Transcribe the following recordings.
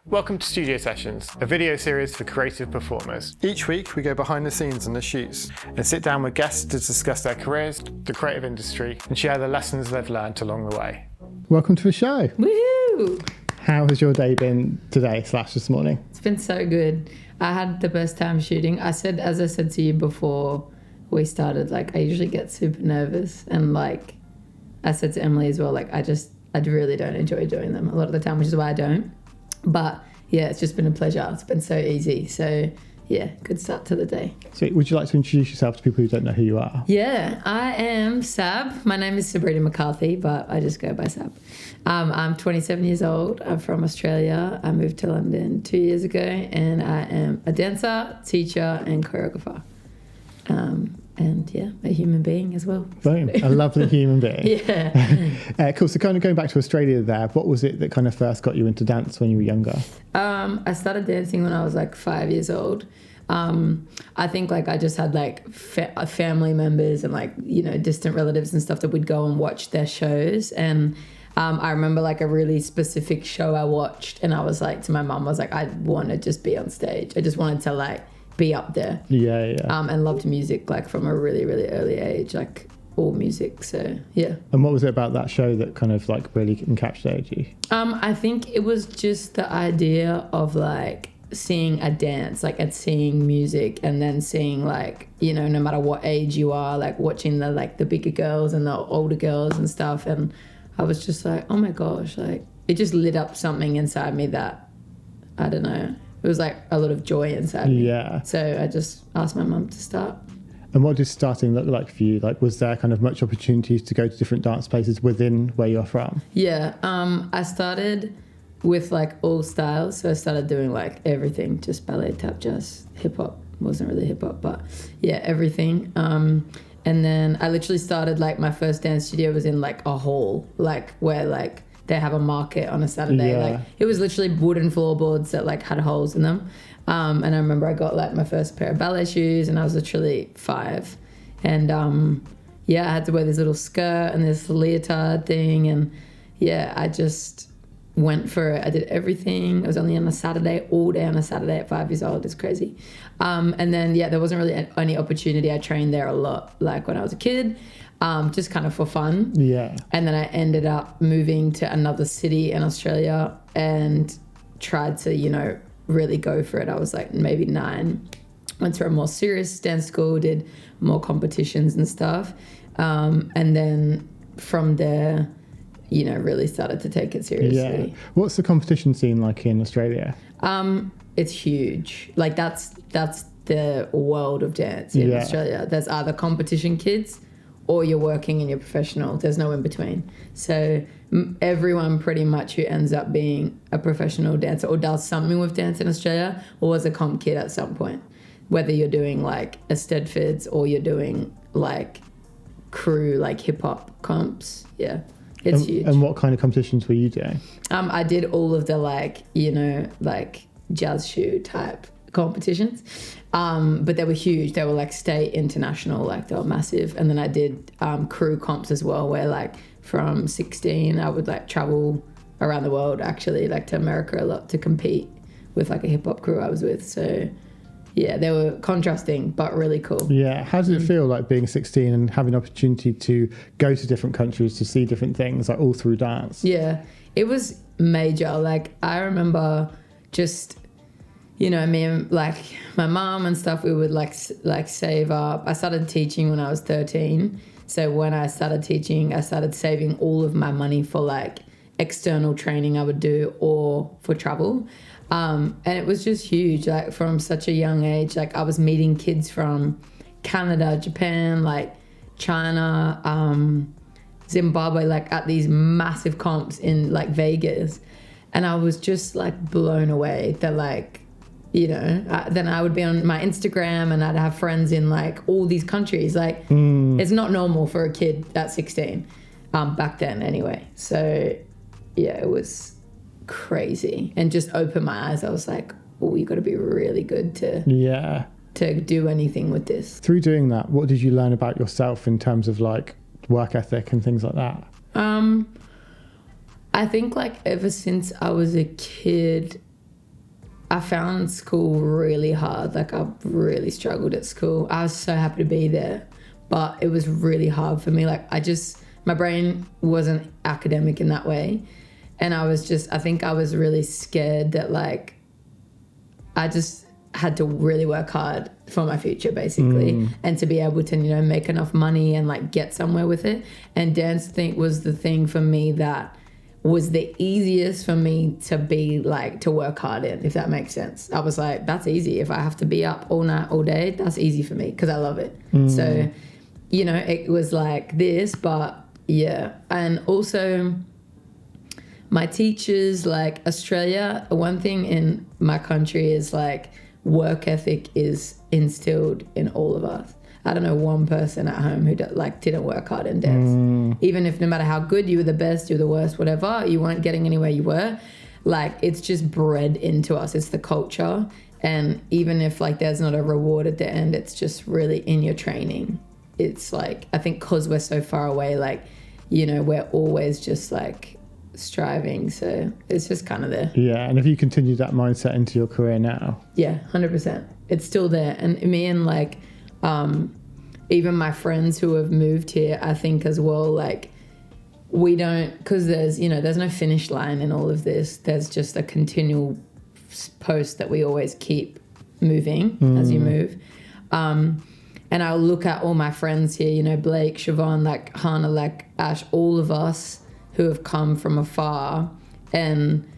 Welcome to Studio Sessions, a video series for creative performers. Each week we go behind the scenes in the shoots and sit down with guests to discuss their careers, the creative industry, and share the lessons they've learned along the way. Welcome to the show. Woohoo! How has your day been today / this morning? It's been so good. I had the best time shooting. As I said to you before we started, I usually get super nervous, and I said to Emily as well, I really don't enjoy doing them a lot of the time, which is why I don't. But yeah, it's just been a pleasure. It's been so easy. So yeah, good start to the day. So would you like to introduce yourself to people who don't know who you are? Yeah, I am Sab. My name is Sab McCarthy, but I just go by Sab. I'm 27 years old. I'm from Australia. I moved to London 2 years ago, and I am a dancer, teacher, and choreographer. And yeah, a human being as well. Boom, a lovely human being. Yeah. Cool, so kind of going back to Australia there, what was it that kind of first got you into dance when you were younger? I started dancing when I was 5 years old. I think I just had family members and distant relatives and stuff that would go and watch their shows. And I remember a really specific show I watched, and I was to my mum, I want to just be on stage. I just wanted to be up there. Yeah. And loved music from a really, really early age, all music. So yeah. And what was it about that show that kind of really encapsulated you? I think it was just the idea of seeing a dance, and seeing music, and then seeing no matter what age you are, watching the bigger girls and the older girls and stuff. And I was just oh my gosh, it just lit up something inside me that, I don't know, it was a lot of joy inside me. Yeah. So I just asked my mum to start. And what did starting look like for you? Was there kind of much opportunities to go to different dance places within where you're from? Yeah. I started with all styles. So I started doing everything, just ballet, tap, jazz, hip hop. Wasn't really hip hop, but yeah, everything. And then I literally started my first dance studio was in a hall, where they have a market on a Saturday. Yeah. It was literally wooden floorboards that had holes in them. And I remember I got my first pair of ballet shoes, and I was literally 5. And I had to wear this little skirt and this leotard thing, and yeah, I just went for it. I did everything. I was only on a Saturday, all day on a Saturday at 5 years old. It's crazy. And then there wasn't really any opportunity. I trained there a lot, when I was a kid. Just kind of for fun. Yeah. And then I ended up moving to another city in Australia and tried to, really go for it. I was maybe 9. Went to a more serious dance school, did more competitions and stuff. And then from there, really started to take it seriously. Yeah. What's the competition scene like in Australia? It's huge. That's the world of dance in Australia. There's either competition kids or you're working and you're professional. There's no in between. So everyone pretty much who ends up being a professional dancer or does something with dance in Australia or was a comp kid at some point, whether you're doing a Stedfords or you're doing crew hip hop comps. Yeah, it's huge. And what kind of competitions were you doing? I did all of the jazz shoe type competitions, but they were huge. They were state, international, they were massive. And then I did crew comps as well, where from 16 I would travel around the world, actually to America a lot to compete with a hip hop crew I was with. So yeah, they were contrasting but really cool. Yeah. How does it feel being 16 and having an opportunity to go to different countries to see different things all through dance? Yeah, it was major. I remember just, me and my mom and stuff, we would save up. I started teaching when I was 13. So when I started teaching, I started saving all of my money for external training I would do or for travel. And it was just huge. From such a young age, I was meeting kids from Canada, Japan, China, Zimbabwe, at these massive comps in Vegas. And I was just blown away that then I would be on my Instagram and I'd have friends in all these countries. It's not normal for a kid at 16, back then anyway. So yeah, it was crazy and just opened my eyes. I was oh, you got to be really good to do anything with this. Through doing that, what did you learn about yourself in terms of work ethic and things like that? I think ever since I was a kid, I found school really hard. Like I really struggled at school. I was so happy to be there, but it was really hard for me. Like my brain wasn't academic in that way. And I think I was really scared that like, I just had to really work hard for my future basically, and to be able to, you know, make enough money and like get somewhere with it. And dance was the thing for me that was the easiest for me to be like, to work hard in, if that makes sense. I was like, that's easy. If I have to be up all night, all day, that's easy for me because I love it. So, you know, it was like this, but yeah. And also my teachers, like Australia, one thing in my country is like work ethic is instilled in all of us. I don't know one person at home who didn't work hard in dance. Even if no matter how good you were, the best, you were the worst, whatever, you weren't getting anywhere you were. Like it's just bred into us. It's the culture. And even if like there's not a reward at the end, it's just really in your training. It's like, I think because we're so far away, like, you know, we're always just like striving. So it's just kind of there. Yeah. And if you continue that mindset into your career now? Yeah, 100%. It's still there. And me and like, even my friends who have moved here, I think as well, like we don't, because there's no finish line in all of this. There's just a continual post that we always keep moving as you move. And I'll look at all my friends here, you know, Blake, Siobhan, like Hannah, like Ash, all of us who have come from afar, and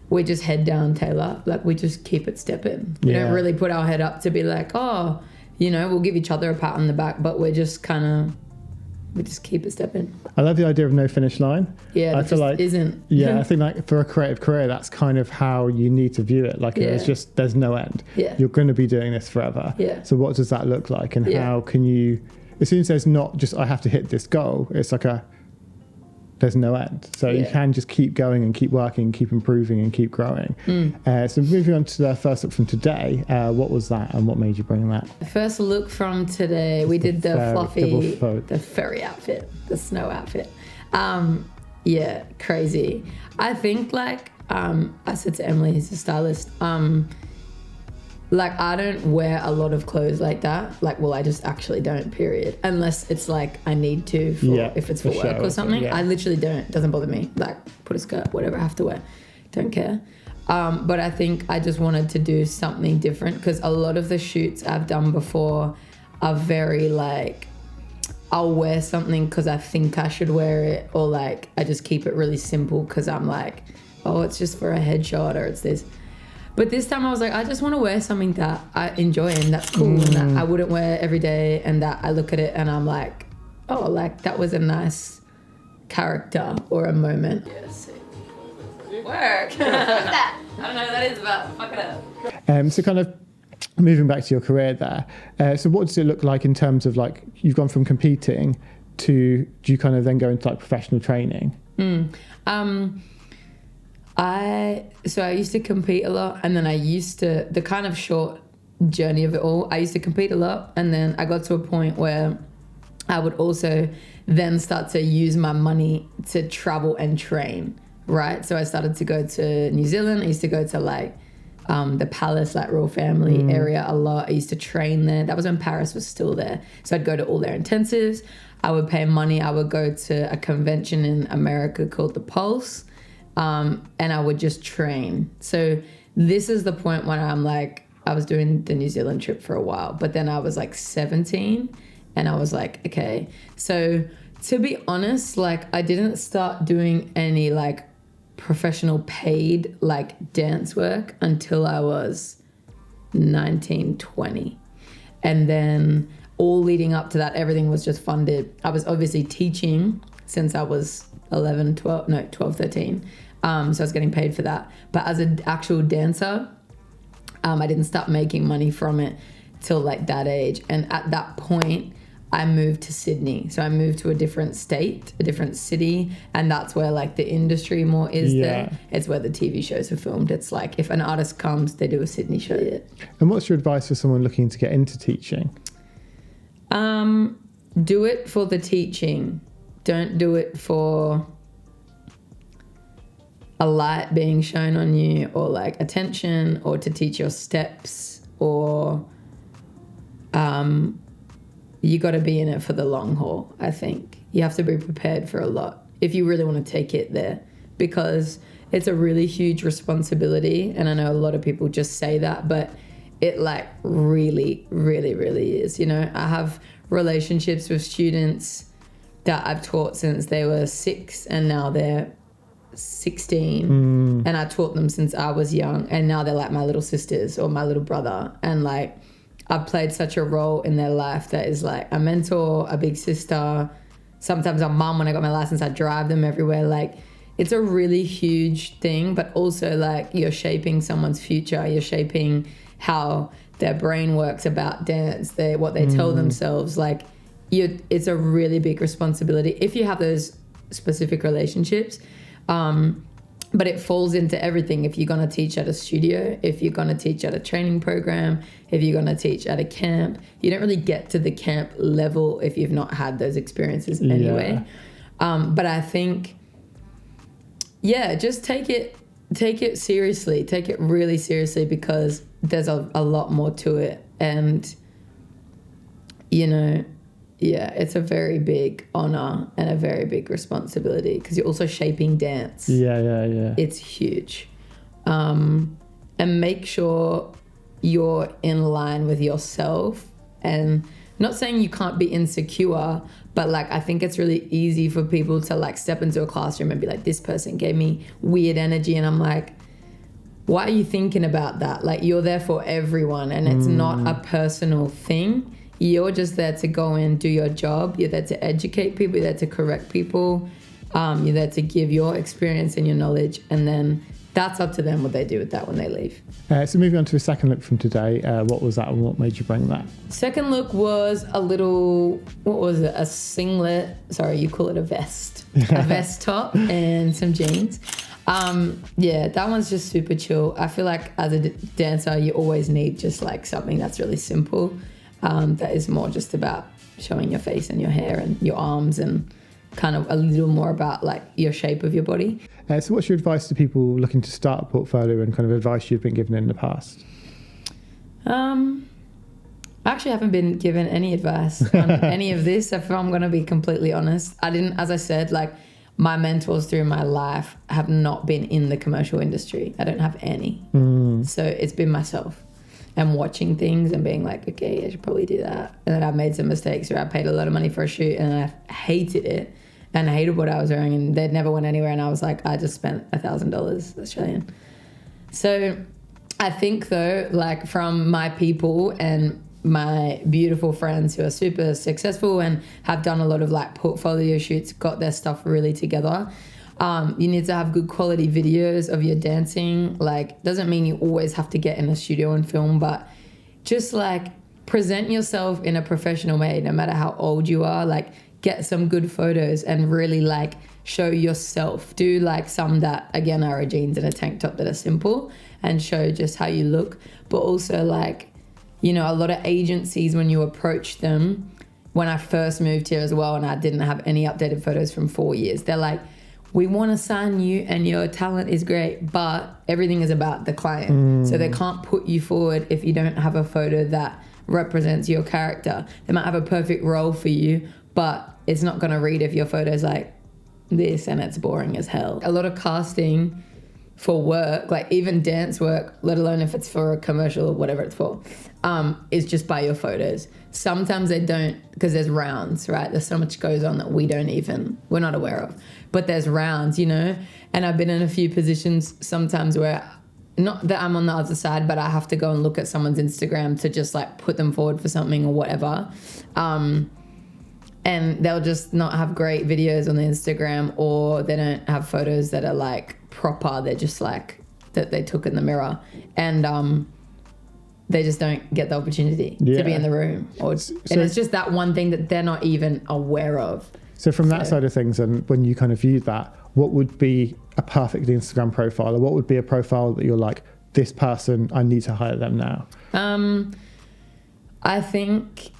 we just head down, Taylor. Like we just keep it stepping. We don't really put our head up to be like, oh, you know, we'll give each other a pat on the back, but we just keep it stepping. I love the idea of no finish line. Yeah, I feel like isn't. Yeah, I think like for a creative career, that's kind of how you need to view it. Like there's no end. Yeah. You're going to be doing this forever. Yeah. So what does that look like, and how can you? As soon as there's not just I have to hit this goal, it's like there's no end. So you can just keep going and keep working, keep improving and keep growing. So moving on to the first look from today, what was that and what made you bring that? The first look from today, we did the fluffy, the furry outfit, the snow outfit. Yeah, crazy. I think like, I said to Emily, who's a stylist, like I don't wear a lot of clothes like that. Like, well, I just actually don't, period. Unless it's like I need to if it's for work or something. I literally don't. It doesn't bother me. Like put a skirt, whatever I have to wear. Don't care. But I think I just wanted to do something different because a lot of the shoots I've done before are very like, I'll wear something because I think I should wear it, or like I just keep it really simple because I'm like, oh, it's just for a headshot or it's this. But this time I was like, I just want to wear something that I enjoy and that's cool and that I wouldn't wear every day, and that I look at it and I'm like, oh, like that was a nice character or a moment. Yes. Work. What's that? I don't know what that is, but fuck it up. So kind of moving back to your career there. So what does it look like in terms of like, you've gone from competing to, do you kind of then go into like professional training? I used to compete a lot, and then the kind of short journey of it all, I used to compete a lot, and then I got to a point where I would also then start to use my money to travel and train, right? So I started to go to New Zealand. I used to go to like the Palace, like Royal Family area a lot. I used to train there. That was when Paris was still there. So I'd go to all their intensives. I would pay money. I would go to a convention in America called the Pulse. And I would just train. So this is the point when I'm like, I was doing the New Zealand trip for a while, but then I was like 17 and I was like, okay. So to be honest, like I didn't start doing any like professional paid like dance work until I was 19, 20. And then all leading up to that, everything was just funded. I was obviously teaching since I was 12, 13. So I was getting paid for that. But as an actual dancer, I didn't start making money from it till like that age. And at that point, I moved to Sydney. So I moved to a different state, a different city. And that's where like the industry more is there. It's where the TV shows are filmed. It's like if an artist comes, they do a Sydney show. And what's your advice for someone looking to get into teaching? Do it for the teaching. Don't do it for... a light being shown on you, or like attention, or to teach your steps, or you got to be in it for the long haul. I think you have to be prepared for a lot if you really want to take it there, because it's a really huge responsibility. And I know a lot of people just say that, but it like really, really, really is. You know, I have relationships with students that I've taught since they were 6 and now they're 16. And I taught them since I was young, and now they're like my little sisters or my little brother. And like, I've played such a role in their life that is like a mentor, a big sister, sometimes a mum. When I got my license, I drive them everywhere. Like, it's a really huge thing, but also like you're shaping someone's future. You're shaping how their brain works about dance, what they tell themselves. Like, it's a really big responsibility if you have those specific relationships. But it falls into everything. If you're going to teach at a studio, if you're going to teach at a training program, if you're going to teach at a camp, you don't really get to the camp level if you've not had those experiences anyway. But I think, just take it seriously. Take it really seriously, because there's a lot more to it. And, you know, it's a very big honor and a very big responsibility, because you're also shaping dance. Yeah. It's huge. And make sure you're in line with yourself, and not saying you can't be insecure, but like, I think it's really easy for people to like step into a classroom and be like, this person gave me weird energy. And I'm like, why are you thinking about that? Like, you're there for everyone, and it's not a personal thing. You're just there to go in, do your job. You're there to educate people. You're there to correct people. You're there to give your experience and your knowledge. And then that's up to them what they do with that when they leave. So moving on to a second look from today, what was that and what made you bring that? Second look was a little, what was it? A singlet. Sorry, you call it a vest. A vest top and some jeans. That one's just super chill. I feel like as a dancer, you always need just like something that's really simple. That is more just about showing your face and your hair and your arms, and kind of a little more about like your shape of your body. So what's your advice to people looking to start a portfolio, and kind of advice you've been given in the past? I actually haven't been given any advice on any of this, if I'm going to be completely honest. I didn't, as I said, like, my mentors through my life have not been in the commercial industry. I don't have any. So it's been myself. And watching things and being like, okay, I should probably do that. And then I've made some mistakes, or I paid a lot of money for a shoot and I hated it, and I hated what I was wearing, and they never went anywhere. And I was like, I just spent $1,000 Australian. So I think though, like, from my people and my beautiful friends who are super successful and have done a lot of like portfolio shoots, got their stuff really together. You need to have good quality videos of your dancing. Like, doesn't mean you always have to get in a studio and film, but just like present yourself in a professional way, no matter how old you are. Like, get some good photos and really like show yourself. Do like some that again are a jeans and a tank top that are simple, and show just how you look. But also, like, you know, a lot of agencies, when you approach them, when I first moved here as well, and I didn't have any updated photos from 4 years, they're like, we want to sign you and your talent is great, but everything is about the client. So they can't put you forward if you don't have a photo that represents your character. They might have a perfect role for you, but it's not going to read if your photo's like this and it's boring as hell. A lot of casting for work, like even dance work, let alone if it's for a commercial or whatever it's for, is just by your photos. Sometimes they don't, because there's rounds, right? There's so much goes on that we're not aware of. But there's rounds, you know? And I've been in a few positions sometimes where, not that I'm on the other side, but I have to go and look at someone's Instagram to just like put them forward for something or whatever. And they'll just not have great videos on the Instagram, or they don't have photos that are like proper. They're just like that they took in the mirror, and they just don't get the opportunity to be in the room. And it's just that one thing that they're not even aware of. So from that side of things, and when you kind of view that, what would be a perfect Instagram profile, or what would be a profile that you're like, this person, I need to hire them now? I think,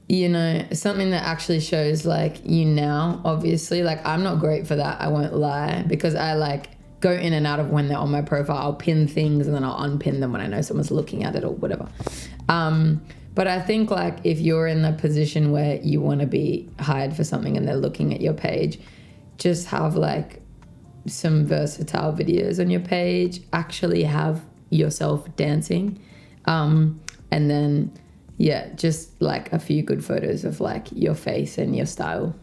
you know, something that actually shows like you now, obviously. Like, I'm not great for that, I won't lie, because I like go in and out of when they're on my profile. I'll pin things and then I'll unpin them when I know someone's looking at it or whatever. But I think like if you're in a position where you want to be hired for something and they're looking at your page, just have like some versatile videos on your page, actually have yourself dancing. And then, yeah, just like a few good photos of like your face and your style.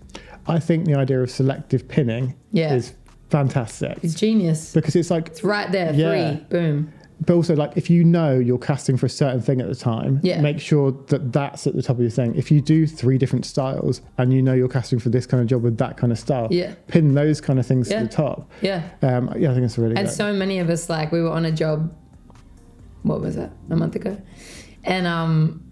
I think the idea of selective pinning is fantastic. It's genius. Because it's like... It's right there, free, boom. But also, like, if you know you're casting for a certain thing at the time, make sure that that's at the top of your thing. If you do 3 different styles and you know you're casting for this kind of job with that kind of style, pin those kind of things to the top. Yeah. I think it's really And great. so many of us, like, we were on a job, what was that, a month ago? And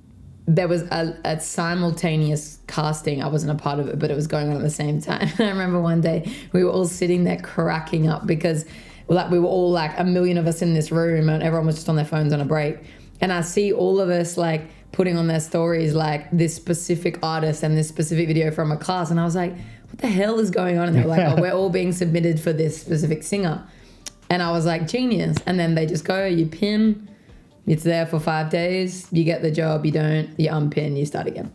there was a simultaneous casting. I wasn't a part of it, but it was going on at the same time. And I remember one day we were all sitting there cracking up because... like we were all like a million of us in this room and everyone was just on their phones on a break. And I see all of us like putting on their stories like this specific artist and this specific video from a class. And I was like, what the hell is going on? And they were like, oh, we're all being submitted for this specific singer. And I was like, genius. And then they just go, you pin, it's there for 5 days, you get the job, you don't, you unpin, you start again.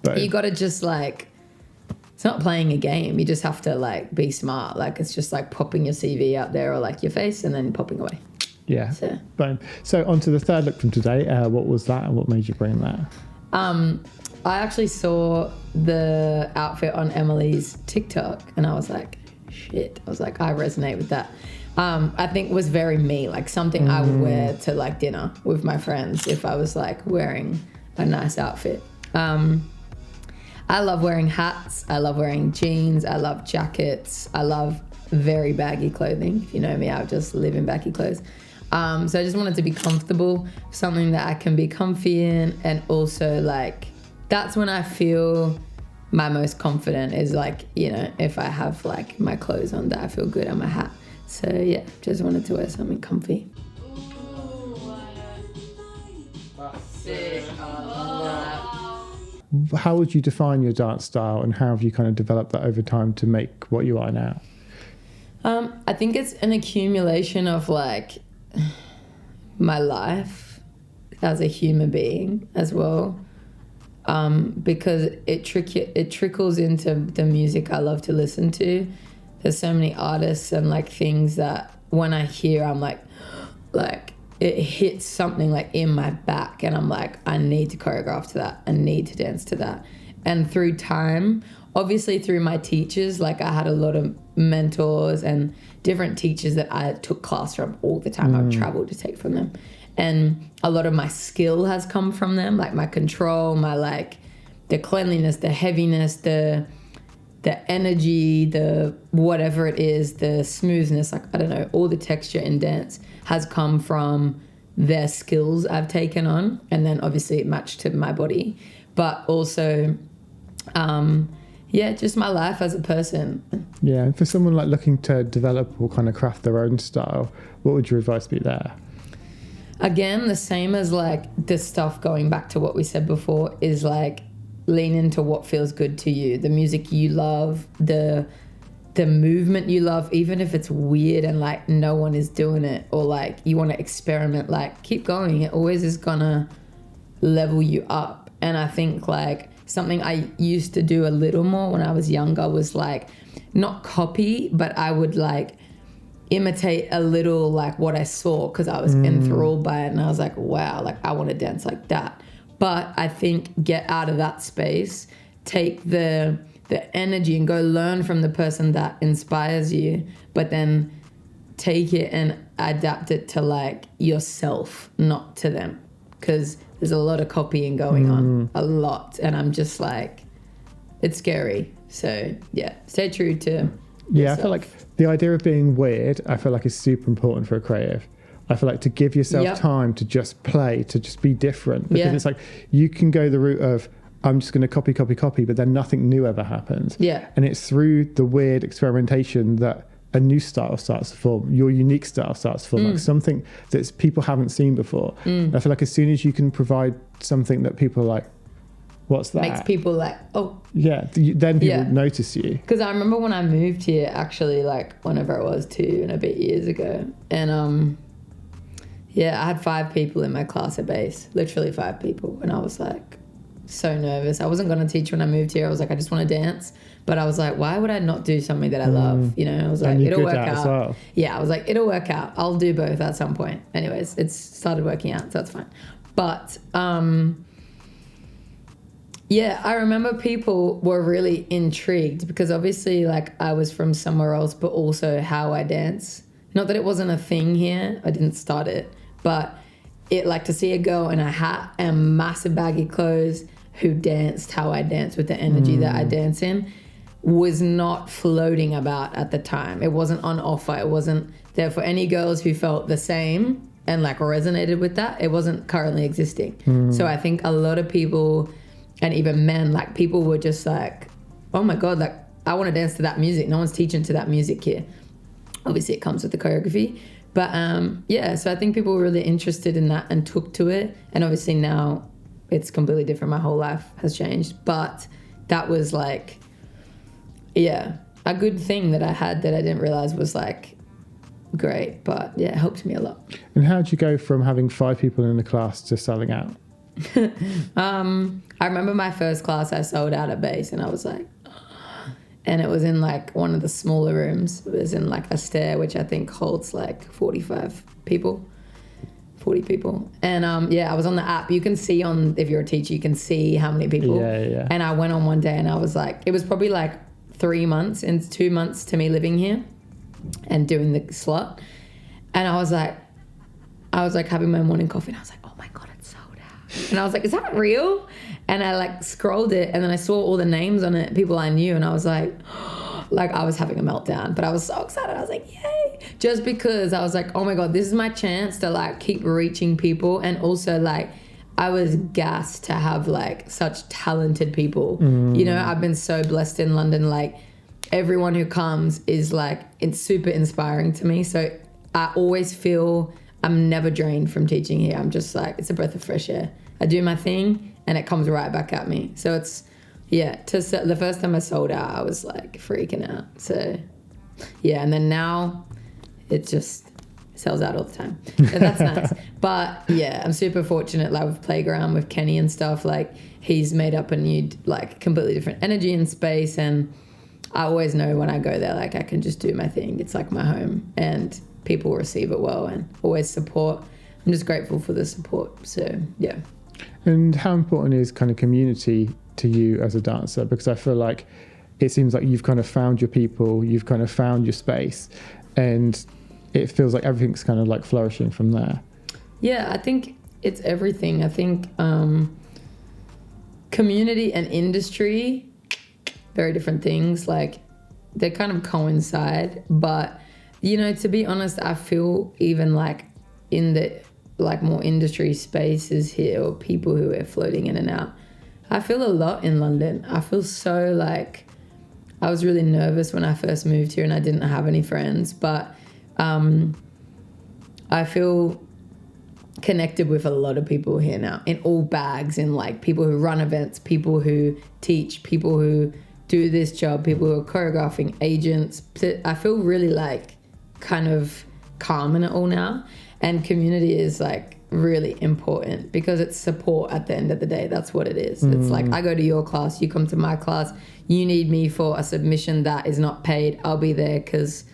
But you got to just like... It's not playing a game. You just have to like be smart. Like it's just like popping your CV out there or like your face and then popping away. Yeah. So on to the third look from today. What was that and what made you bring that? I actually saw the outfit on Emily's TikTok and I was like, shit. I was like, I resonate with that. I think it was very me, like something I would wear to like dinner with my friends if I was like wearing a nice outfit. I love wearing hats. I love wearing jeans. I love jackets. I love very baggy clothing. If you know me, I just live in baggy clothes. So I just wanted to be comfortable, something that I can be comfy in. And also like, that's when I feel my most confident is like, you know, if I have like my clothes on that I feel good and my hat. So yeah, just wanted to wear something comfy. Sick. How would you define your dance style and how have you kind of developed that over time to make what you are now? I think it's an accumulation of like my life as a human being as well, because it trickles into the music I love to listen to. There's so many artists and like things that when I hear, I'm like it hits something like in my back and I'm like, I need to choreograph to that. I need to dance to that. And through time, obviously through my teachers, like I had a lot of mentors and different teachers that I took class from all the time. I would travel to take from them. And a lot of my skill has come from them, like my control, my like the cleanliness, the heaviness, the energy, the whatever it is, the smoothness, like I don't know, all the texture in dance has come from their skills I've taken on, and then obviously it matched to my body, but also just my life as a person. Yeah, and for someone like looking to develop or kind of craft their own style, what would your advice be there? Again, the same as like the stuff going back to what we said before is like lean into what feels good to you, the music you love, the movement you love, even if it's weird and like no one is doing it or like you want to experiment, like keep going. It always is gonna level you up. And I think like something I used to do a little more when I was younger was like not copy, but I would like imitate a little like what I saw because I was enthralled by it and I was like, wow, like I want to dance like that. But I think get out of that space, take the energy and go learn from the person that inspires you, but then take it and adapt it to like yourself, not to them, because there's a lot of copying going on, a lot, and I'm just like, it's scary. So yeah, stay true to yourself. I feel like the idea of being weird, I feel like is super important for a creative. I feel like to give yourself time to just play, to just be different, because it's like you can go the route of I'm just going to copy, but then nothing new ever happens. Yeah. And it's through the weird experimentation that a new style starts to form, your unique style starts to form, like something that people haven't seen before. I feel like as soon as you can provide something that people are like, What's that? Makes people like, oh. Yeah, then people notice you. Because I remember when I moved here, actually, like whenever it was 2 and a bit years ago, and I had 5 people in my class at bass, literally 5 people, and I was like so nervous. I wasn't going to teach when I moved here. I was like, I just want to dance, but I was like, why would I not do something that I love? You know, I was like, it'll work out. As well. Yeah, I was like, it'll work out. I'll do both at some point. Anyways, it's started working out, so that's fine. But yeah, I remember people were really intrigued because obviously like I was from somewhere else, but also how I dance. Not that it wasn't a thing here. I didn't start it, but it like to see a girl in a hat and massive baggy clothes who danced how I dance with the energy that I dance in was not floating about at the time. It wasn't on offer. It wasn't there for any girls who felt the same and like resonated with that. It wasn't currently existing. So I think a lot of people, and even men, like people were just like, oh my God, like I want to dance to that music. No one's teaching to that music here. Obviously it comes with the choreography. But so I think people were really interested in that and took to it. And obviously now it's completely different. My whole life has changed. But that was like, a good thing that I had that I didn't realize was like great. But yeah, it helped me a lot. And how did you go from having 5 people in the class to selling out? I remember my first class I sold out at bass and I was like, and it was in like one of the smaller rooms. It was in like a stair, which I think holds like 40 people. And I was on the app. You can see if you're a teacher, you can see how many people. Yeah. And I went on one day and I was like, it was probably like 3 months and 2 months to me living here and doing the slot. And I was like having my morning coffee and I was like, oh my God, it's sold out. And I was like, is that real? And I like scrolled it and then I saw all the names on it, people I knew, and I was like I was having a meltdown, but I was so excited. I was like, yay. Just because I was like, oh my God, this is my chance to like keep reaching people. And also like I was gassed to have like such talented people. You know, I've been so blessed in London. Like everyone who comes is like, it's super inspiring to me. So I always feel I'm never drained from teaching here. I'm just like, it's a breath of fresh air. I do my thing and it comes right back at me. So it's, the first time I sold out, I was like freaking out. So and then now it just sells out all the time. So that's nice. But I'm super fortunate, like with Playground, with Kenny and stuff, like he's made up a new, like completely different energy and space. And I always know when I go there, like I can just do my thing. It's like my home and people receive it well and always support. I'm just grateful for the support. So, yeah. And how important is kind of community to you as a dancer? Because I feel like it seems like you've kind of found your people, you've kind of found your space, and it feels like everything's kind of like flourishing from there. Yeah, I think it's everything. I think community and industry, very different things. Like they kind of coincide, but you know, to be honest, I feel even like in the like more industry spaces here or people who are floating in and out, I feel a lot in London. I feel so like, I was really nervous when I first moved here and I didn't have any friends, but I feel connected with a lot of people here now in all bags, in like people who run events, people who teach, people who do this job, people who are choreographing, agents. I feel really like kind of calm in it all now. And community is like really important because it's support at the end of the day. That's what it is. It's like I go to your class, you come to my class, you need me for a submission that is not paid. I'll be there because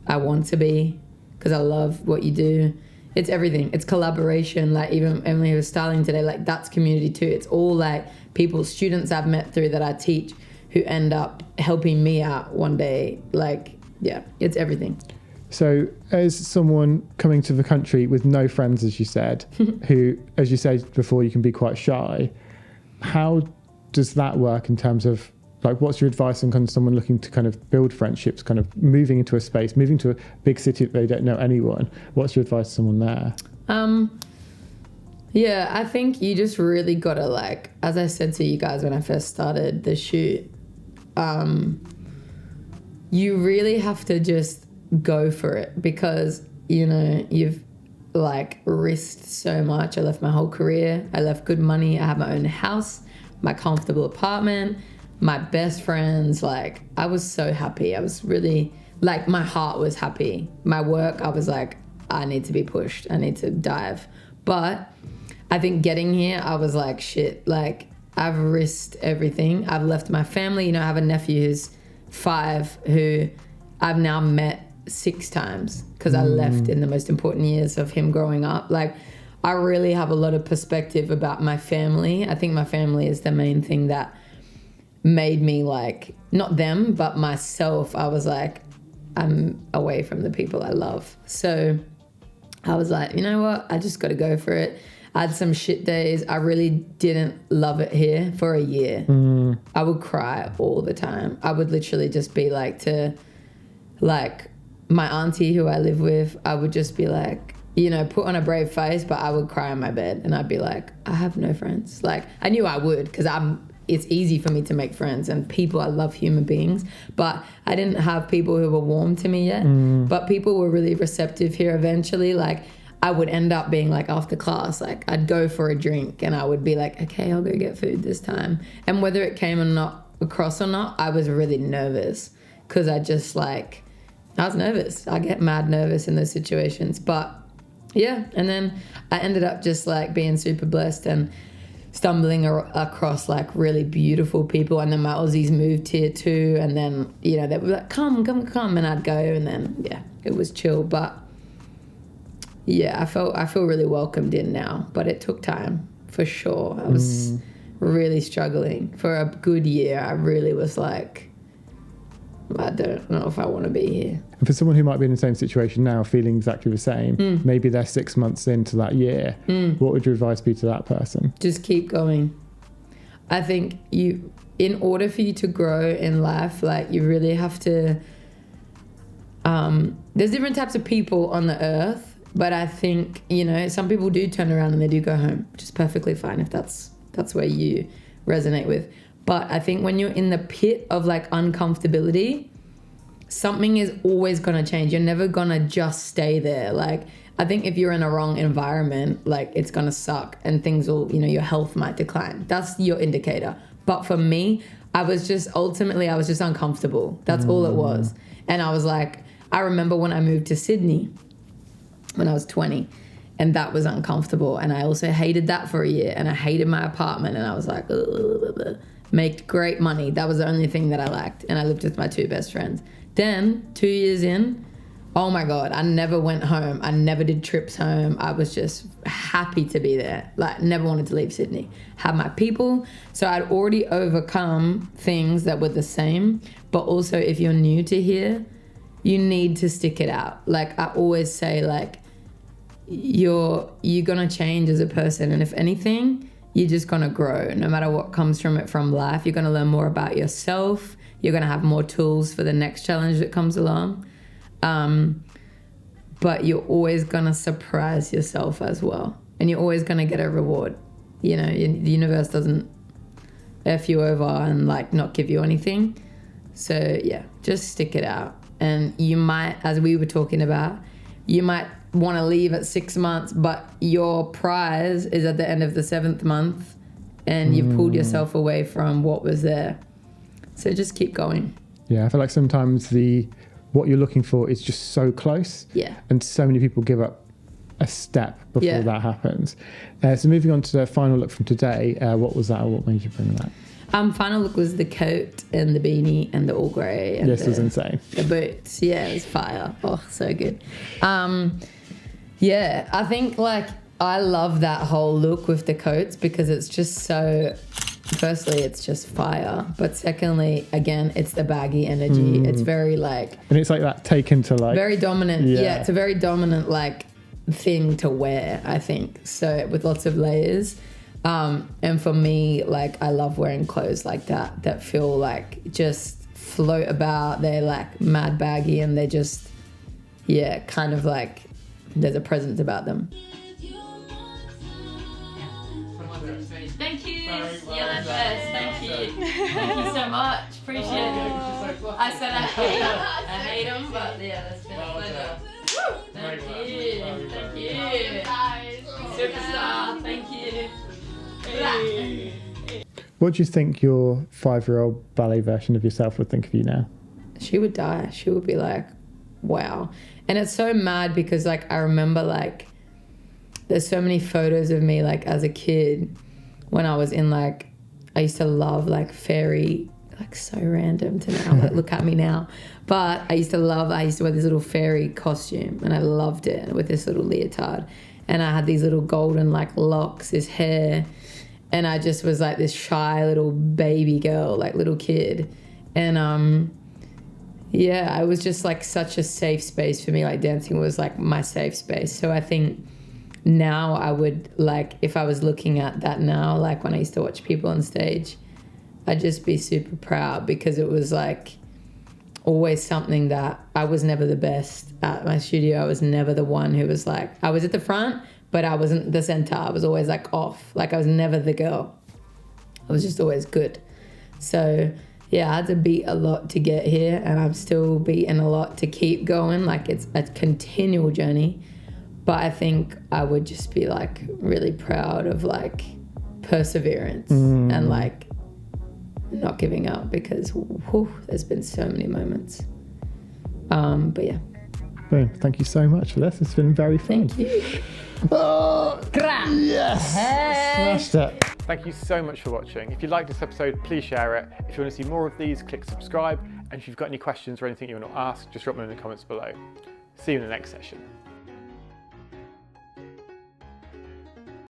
I want to be, because I love what you do. It's everything. It's collaboration. Like even Emily was styling today, like that's community too. It's all like people, students I've met through that I teach who end up helping me out one day. Like, yeah, it's everything. So as someone coming to the country with no friends, as you said, who, as you said before, you can be quite shy, how does that work in terms of, like, what's your advice on kind of someone looking to kind of build friendships, kind of moving into a space, moving to a big city that they don't know anyone? What's your advice to someone there? Yeah, I think you just really got to, like, as I said to you guys when I first started the shoot, you really have to just go for it because, you know, you've like risked so much. I left my whole career. I left good money. I have my own house. my comfortable apartment, my best friends. Like, I was so happy. I was really, like, my heart was happy. My work, I was like, I need to be pushed. I need to dive. But I think getting here, I was like, shit, like, I've risked everything. I've left my family. You know, I have a nephew who's 5 who I've now met 6 times because I left in the most important years of him growing up. Like, I really have a lot of perspective about my family. I think my family is the main thing that made me, like, not them, but myself. I was like, I'm away from the people I love. So I was like, you know what? I just got to go for it. I had some shit days. I really didn't love it here for a year. I would cry all the time. I would literally just be like to, like, my auntie who I live with, I would just be like, you know, put on a brave face, but I would cry in my bed and I'd be like, I have no friends. Like, I knew I would because it's easy for me to make friends and people, I love human beings, but I didn't have people who were warm to me yet. But people were really receptive here eventually. Like, I would end up being like, after class, like, I'd go for a drink and I would be like, okay, I'll go get food this time. And whether it came or not across or not, I was really nervous because I was nervous. I get mad nervous in those situations. But yeah, and then I ended up just like being super blessed and stumbling across like really beautiful people. And then my Aussies moved here too. And then, you know, they were like, come. And I'd go. And then, yeah, it was chill. But yeah, I feel really welcomed in now. But it took time for sure. I was really struggling for a good year. I really was like, I don't know if I want to be here. And for someone who might be in the same situation now, feeling exactly the same, maybe they're 6 months into that year, what would your advice be to that person? Just keep going. I think in order for you to grow in life, like, you really have to, there's different types of people on the earth, but I think, you know, some people do turn around and they do go home, which is perfectly fine if that's where you resonate with. But I think when you're in the pit of like uncomfortability, something is always going to change. You're never going to just stay there. Like, I think if you're in a wrong environment, like, it's going to suck and things will, you know, your health might decline. That's your indicator. But for me, I was just uncomfortable. That's all it was. And I was like, I remember when I moved to Sydney when I was 20, and that was uncomfortable. And I also hated that for a year, and I hated my apartment, and I was like, ugh. Made great money. That was the only thing that I liked. And I lived with my 2 best friends. Then 2 years in, oh my God, I never went home. I never did trips home. I was just happy to be there. Like, never wanted to leave Sydney. Had my people. So I'd already overcome things that were the same. But also, if you're new to here, you need to stick it out. Like, I always say, like, you're gonna change as a person. And if anything, you're just going to grow. No matter what comes from life, you're going to learn more about yourself. You're going to have more tools for the next challenge that comes along. But you're always going to surprise yourself as well. And you're always going to get a reward. You know, the universe doesn't F you over and like not give you anything. So yeah, just stick it out. And you might, as we were talking about, you might want to leave at 6 months, but your prize is at the end of the 7th month and you've pulled yourself away from what was there. So just keep going. Yeah, I feel like sometimes what you're looking for is just so close. Yeah. And so many people give up a step before that happens. So moving on to the final look from today, what was that, or what made you bring that? Final look was the coat and the beanie and the all grey. And this was insane. The boots, yeah, it was fire. Oh, so good. Yeah, I think like I love that whole look with the coats because it's just so, firstly, it's just fire. But secondly, again, it's the baggy energy. It's very like... And it's like that taken to like... Very dominant. Yeah, it's a very dominant like thing to wear, I think. So with lots of layers. And for me, like I love wearing clothes like that feel like just float about. They're like mad baggy and they're just, yeah, kind of like there's a presence about them. Thank you. You're the best. Thank you. Thank you so much. Appreciate it. I said I hate them, but yeah, that's been a pleasure. Thank you. Thank you. Superstar. Thank you. What do you think your 5-year-old ballet version of yourself would think of you now? She would die. She would be like, wow. And it's so mad because like I remember like there's so many photos of me like as a kid when I was in like, I used to love like fairy, like so random to now, like look at me now. But I used to wear this little fairy costume and I loved it with this little leotard. And I had these little golden like locks, this hair. And I just was like this shy little baby girl, like little kid. And yeah, it was just like such a safe space for me. Like dancing was like my safe space. So I think now I would like, if I was looking at that now, like when I used to watch people on stage, I'd just be super proud because it was like always something that I was never the best at my studio. I was never the one who was like, I was at the front, but I wasn't the center. I was always like off. Like I was never the girl. I was just always good. So yeah, I had to beat a lot to get here and I'm still beating a lot to keep going. Like it's a continual journey. But I think I would just be like really proud of like perseverance and like not giving up because there's been so many moments. But yeah. Boom. Thank you so much for this. It's been very fun. Thank you. Oh, yes! Hey. Smashed it. Thank you so much for watching. If you liked this episode, please share it. If you want to see more of these, click subscribe. And if you've got any questions or anything you want to ask, just drop them in the comments below. See you in the next session.